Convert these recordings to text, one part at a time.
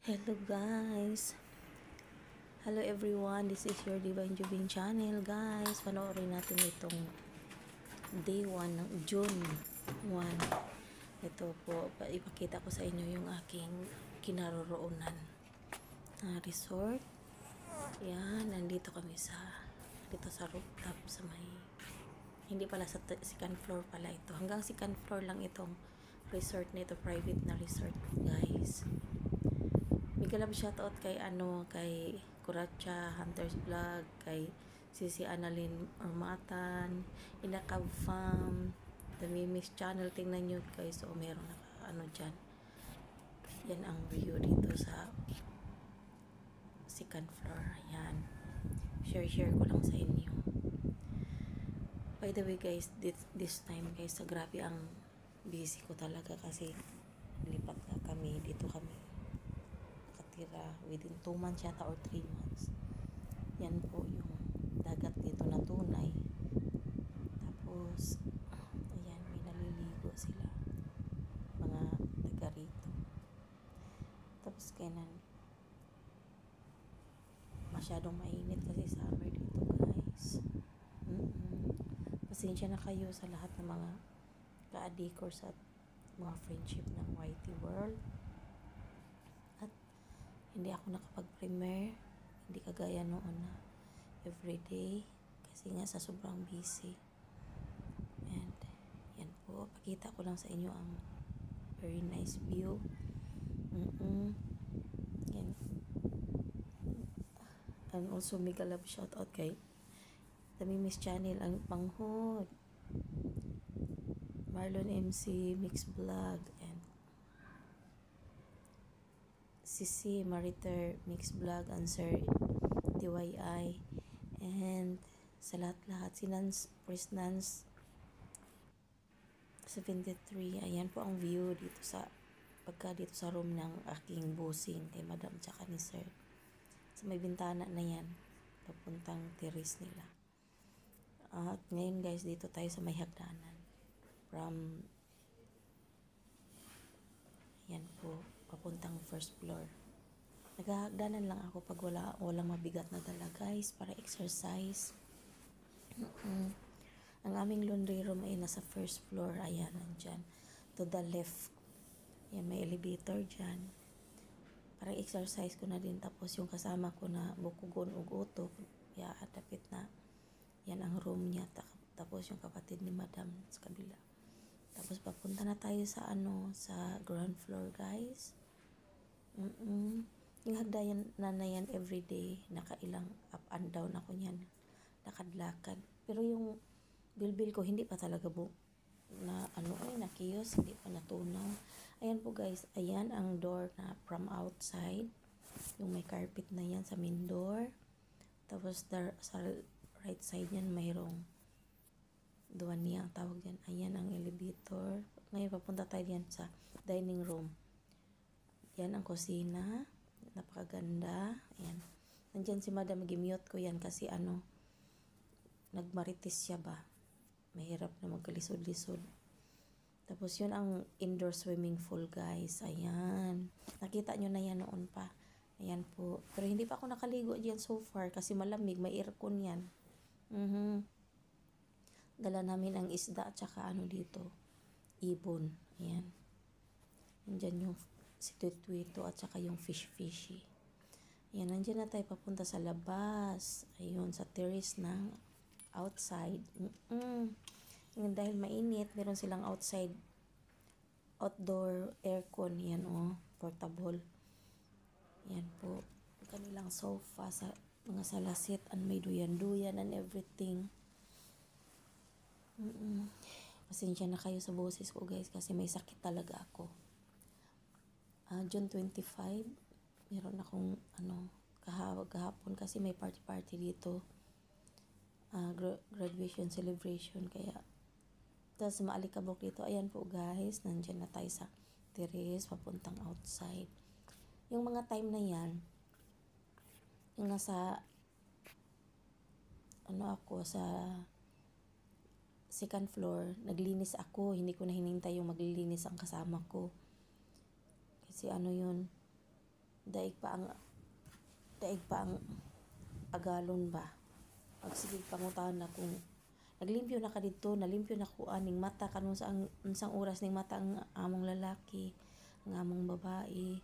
Hello guys! Hello everyone! This is your Divine Jubin channel guys. Panoorin natin itong day 1 ng June 1. Ito po, ipakita ko sa inyo yung aking kinaroroonan na resort. Yan, nandito kami dito sa rooftop sa may, hindi pala sa second floor pala ito. Hanggang second floor lang itong resort nito, private na resort guys. Big love shoutout kay Kuracha Hunter's Vlog, kay Sisi Annalyn Ormatan, Inakab Fam, The Mimis Channel. Tingnan nyo guys, so meron na dyan. Yan ang view dito sa second floor. Ayan, share ko lang sa inyo. By the way guys, this time guys, grabe ang busy ko talaga kasi lipat na kami, dito kami nakatira within 2 months yata or 3 months. Yan po yung dagat dito na tunay. Tapos ayan, may naliligo sila mga taga rito. Tapos kainan masyadong mainit kasi summer dito guys. Pasensya na kayo sa lahat ng mga ka-adikor sa mga friendship ng YT World. At hindi ako nakapag-premiere, hindi kagaya noon na everyday kasi nga sa sobrang busy. And yan po, pakita ko lang sa inyo ang very nice view. Yan. And also mega love shoutout kay The Mimis Channel, ang Panghod, Marlon MC, Mix Vlog, and Sisi Mariter Mix Vlog, and Sir DYI, and sa lahat-lahat, si Nance, Chris Nance 73. Ayan po ang view dito dito sa room ng aking bossing kay Madam tsaka ni Sir. So may bintana na yan papuntang terrace nila. At ngayon guys, dito tayo sa may hagdanan from yan po papuntang first floor. Naghahagdanan lang ako pag walang mabigat na dala guys, para exercise. Ang aming laundry room ay nasa first floor. Ayan, nandyan to the left. Yan, may elevator dyan. Para exercise ko na din. Tapos yung kasama ko na bukugon ug utok, dapit na. Yan ang room niya. Tapos yung kapatid ni Madam sa kabila. Tapos papunta na tayo sa sa ground floor guys. Yung hagdanan na yan everyday, nakailang up and down ako niyan, lakad-lakad. Pero yung bilbil ko hindi pa talaga na kiyos, hindi pa natunaw. Ayan po guys, ayan ang door na from outside, yung may carpet na yan sa main door. Tapos sa right side yan mayroong duwan niya ang tawag yan. Ayan ang elevator. Ngayon papunta tayo yan sa dining room. Yan ang kusina, napakaganda. Ayan, nandyan si Madam, gimute ko yan kasi nagmarites siya ba, mahirap na magkalisod-lisod. Tapos yun ang indoor swimming pool guys. Ayan, nakita nyo na yan noon pa. Ayan po, pero hindi pa ako nakaligo dyan so far kasi malamig, may aircon yan. Dala namin ang isda at saka dito, ibon. Ayan, nandyan yung si Tuito at saka yung fishy. Ayan, nandyan na tayo papunta sa labas. Ayun, sa terrace ng outside. Yung dahil mainit, meron silang outdoor aircon. Yan portable. Yan po, kanilang sofa sa mga salasit, and may duyan-duyan and everything. Pasensya na kayo sa boses ko guys kasi may sakit talaga ako. June 25, meron akong kahapon kasi may party dito. Graduation celebration, kaya tapos maalikabok dito. Ayan po guys, nandyan na tayo sa terrace papuntang outside. Yung mga time na yan, yung nasa ako sa second floor, naglinis ako. Hindi ko na hinintay yung maglilinis ang kasama ko kasi yun, daig pa ang agalon ba. Pag sige pangutan na kung naglimpyo na ka dito, nalimpyo na ko aning mata kanung sa unsang oras ning mata ang among lalaki, ang among babae.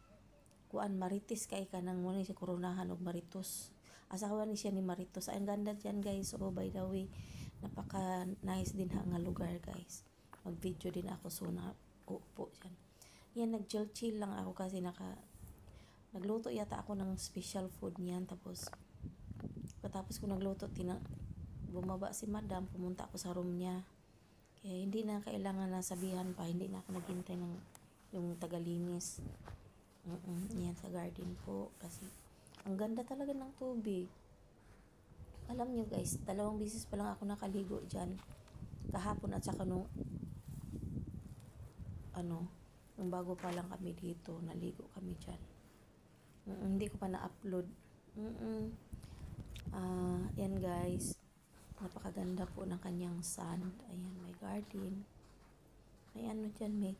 Kuan marites kay ka nang mo ni si koronahan og maritos. Asawa ni siya ni Maritos. Ang ganda dyan guys. So by the way, napaka nice din ha nga lugar guys. Mag video din ako so na upo dyan. Yan nag chill lang ako kasi nagluto yata ako ng special food niyan. Tapos katapos ko nagluto bumaba si madam, pumunta ako sa room niya. Kaya hindi na kailangan na sabihan pa, hindi na ako naghintay ng yung tagalinis. Yan sa garden po kasi ang ganda talaga ng tubig. Alam nyo guys, 2 beses pa lang ako nakaligo dyan. Kahapon at saka nung bago pa lang kami dito, naligo kami dyan. Hindi ko pa na-upload. Yan guys. Napakaganda po ng kanyang sand. Ayan, may garden. May dyan, may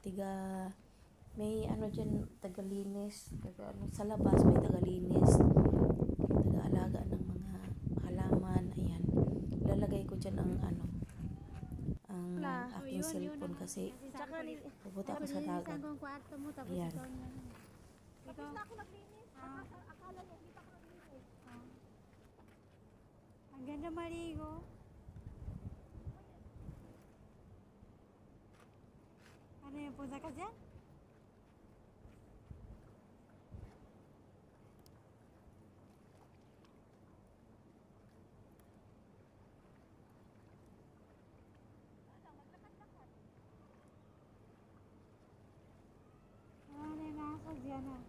dyan, tagalinis. Sa labas may tagalinis. Taga-alaga ng mga halaman. Ayan. Lalagay ko dyan ang aking cellphone kasi pupunta ako sa dagat. Ayan. Tapos na ako naglinis. Akala niya, hindi pa ako naglinis. Ang ganda maligo. Ano yung punta ka dyan? Ano yung aso dyan ah?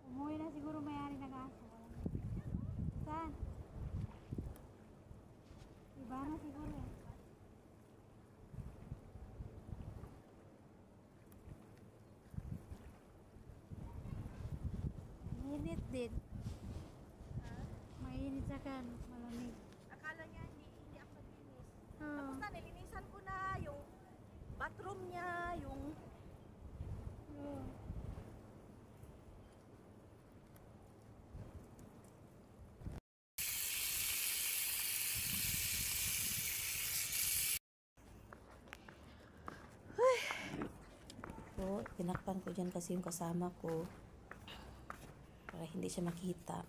Umuwi na siguro may-ari ng aso. Saan? Iba na siguro eh. Mainit din. Mainit sa kan, malamig. Akala niya, hindi ako naglinis. Oo. Tapos na, nilinisan ko na yung bathroom niya, yung... Oo. So, tinakpan ko dyan kasi yung kasama ko para hindi siya makita.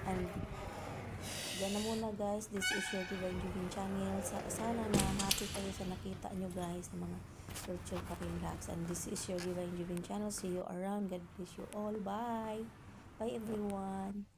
And yan na muna guys, this is your Divine Jubin channel. Sana na happy kayo sa nakita nyo guys ng mga virtual ka-relax. And this is your Divine Jubin channel. See you around. God bless you all. Bye. Bye everyone.